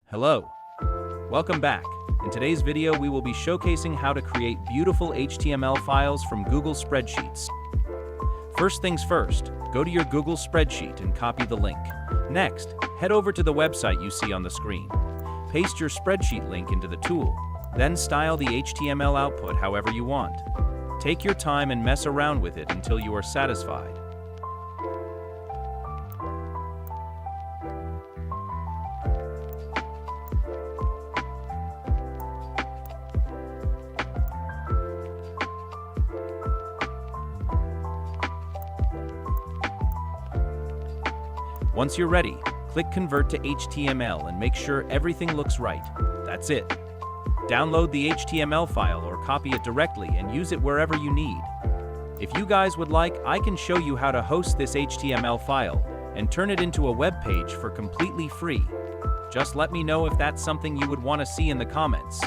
Hello. Welcome back. In today's video, we will be showcasing how to create beautiful HTML files from Google Spreadsheets. First things first, go to your Google spreadsheet and copy the link. Next, head over to the website you see on the screen. Paste your spreadsheet link into the tool, then style the HTML output however you want. Take your time and mess around with it until you are satisfied. Once you're ready, click Convert to HTML and make sure everything looks right. That's it. Download the HTML file or copy it directly and use it wherever you need. If you guys would like, I can show you how to host this HTML file and turn it into a web page for completely free. Just let me know if that's something you would want to see in the comments.